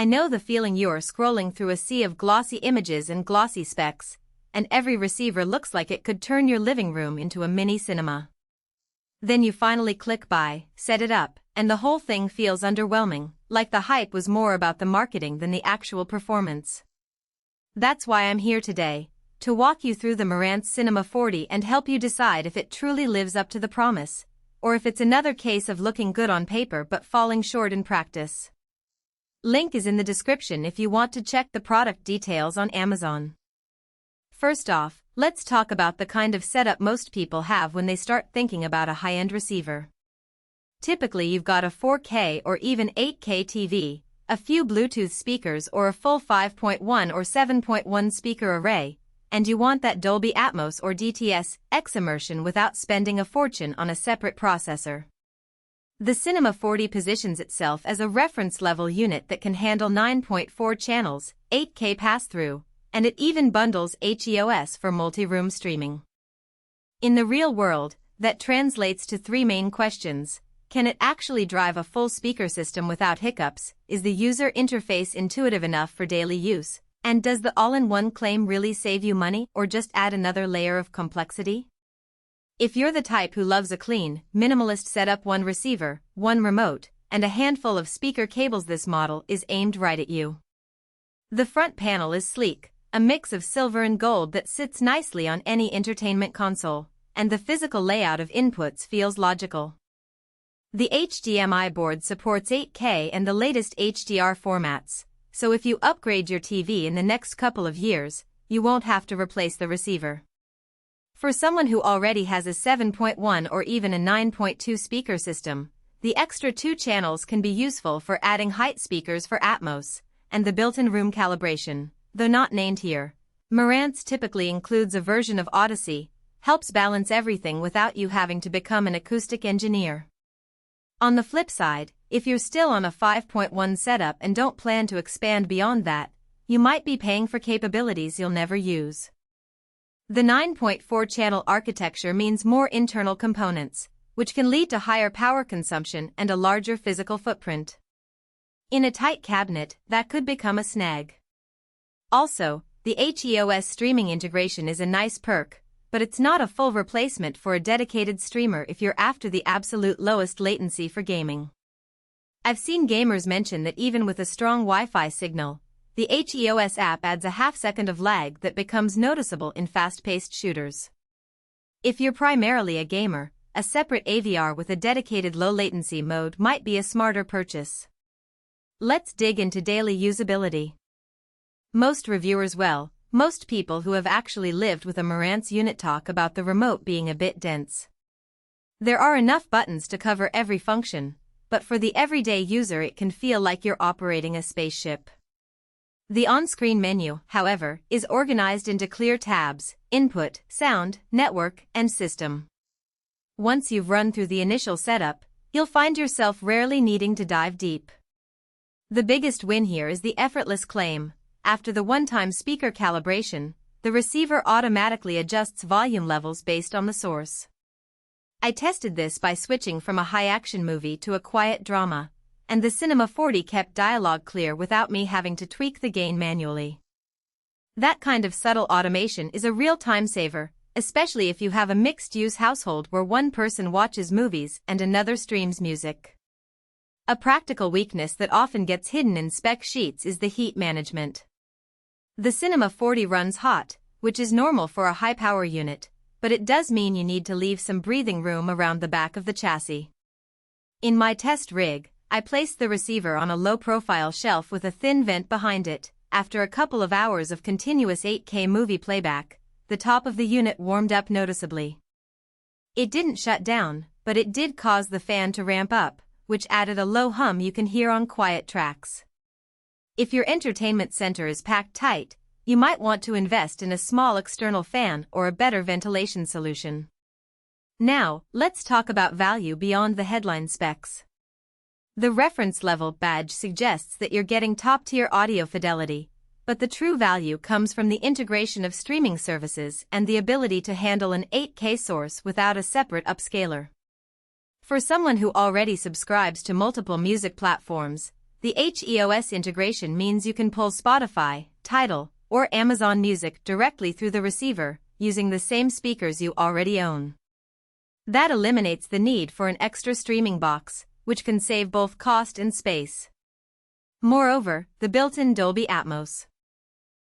I know the feeling. You're scrolling through a sea of glossy images and glossy specs, and every receiver looks like it could turn your living room into a mini cinema. Then you finally click buy, set it up, and the whole thing feels underwhelming, like the hype was more about the marketing than the actual performance. That's why I'm here today, to walk you through the Marantz Cinema 40 and help you decide if it truly lives up to the promise, or if it's another case of looking good on paper but falling short in practice. Link is in the description if you want to check the product details on Amazon. First off, let's talk about the kind of setup most people have when they start thinking about a high-end receiver. Typically you've got a 4K or even 8K TV, a few Bluetooth speakers or a full 5.1 or 7.1 speaker array, and you want that Dolby Atmos or DTS-X immersion without spending a fortune on a separate processor. The Cinema 40 positions itself as a reference-level unit that can handle 9.4 channels, 8K pass-through, and it even bundles HEOS for multi-room streaming. In the real world, that translates to three main questions. Can it actually drive a full speaker system without hiccups? Is the user interface intuitive enough for daily use? And does the all-in-one claim really save you money or just add another layer of complexity? If you're the type who loves a clean, minimalist setup, one receiver, one remote, and a handful of speaker cables, this model is aimed right at you. The front panel is sleek, a mix of silver and gold that sits nicely on any entertainment console, and the physical layout of inputs feels logical. The HDMI board supports 8K and the latest HDR formats, so if you upgrade your TV in the next couple of years, you won't have to replace the receiver. For someone who already has a 7.1 or even a 9.2 speaker system, the extra 2 channels can be useful for adding height speakers for Atmos, and the built-in room calibration, though not named here. Marantz typically includes a version of Odyssey, helps balance everything without you having to become an acoustic engineer. On the flip side, if you're still on a 5.1 setup and don't plan to expand beyond that, you might be paying for capabilities you'll never use. The 9.4 channel architecture means more internal components, which can lead to higher power consumption and a larger physical footprint. In a tight cabinet, that could become a snag. Also, the HEOS streaming integration is a nice perk, but it's not a full replacement for a dedicated streamer if you're after the absolute lowest latency for gaming. I've seen gamers mention that even with a strong Wi-Fi signal, the HEOS app adds a half-second of lag that becomes noticeable in fast-paced shooters. If you're primarily a gamer, a separate AVR with a dedicated low-latency mode might be a smarter purchase. Let's dig into daily usability. Most people who have actually lived with a Marantz unit talk about the remote being a bit dense. There are enough buttons to cover every function, but for the everyday user it can feel like you're operating a spaceship. The on-screen menu, however, is organized into clear tabs: input, sound, network, and system. Once you've run through the initial setup, you'll find yourself rarely needing to dive deep. The biggest win here is the effortless claim. After the one-time speaker calibration, the receiver automatically adjusts volume levels based on the source. I tested this by switching from a high-action movie to a quiet drama, and the Cinema 40 kept dialogue clear without me having to tweak the gain manually. That kind of subtle automation is a real time saver, especially if you have a mixed-use household where one person watches movies and another streams music. A practical weakness that often gets hidden in spec sheets is the heat management. The Cinema 40 runs hot, which is normal for a high-power unit, but it does mean you need to leave some breathing room around the back of the chassis. In my test rig, I placed the receiver on a low-profile shelf with a thin vent behind it. After a couple of hours of continuous 8K movie playback, the top of the unit warmed up noticeably. It didn't shut down, but it did cause the fan to ramp up, which added a low hum you can hear on quiet tracks. If your entertainment center is packed tight, you might want to invest in a small external fan or a better ventilation solution. Now, let's talk about value beyond the headline specs. The reference level badge suggests that you're getting top-tier audio fidelity, but the true value comes from the integration of streaming services and the ability to handle an 8K source without a separate upscaler. For someone who already subscribes to multiple music platforms, The HEOS integration means you can pull Spotify, Tidal, or Amazon Music directly through the receiver, using the same speakers you already own. That eliminates the need for an extra streaming box, which can save both cost and space. Moreover, the built-in Dolby Atmos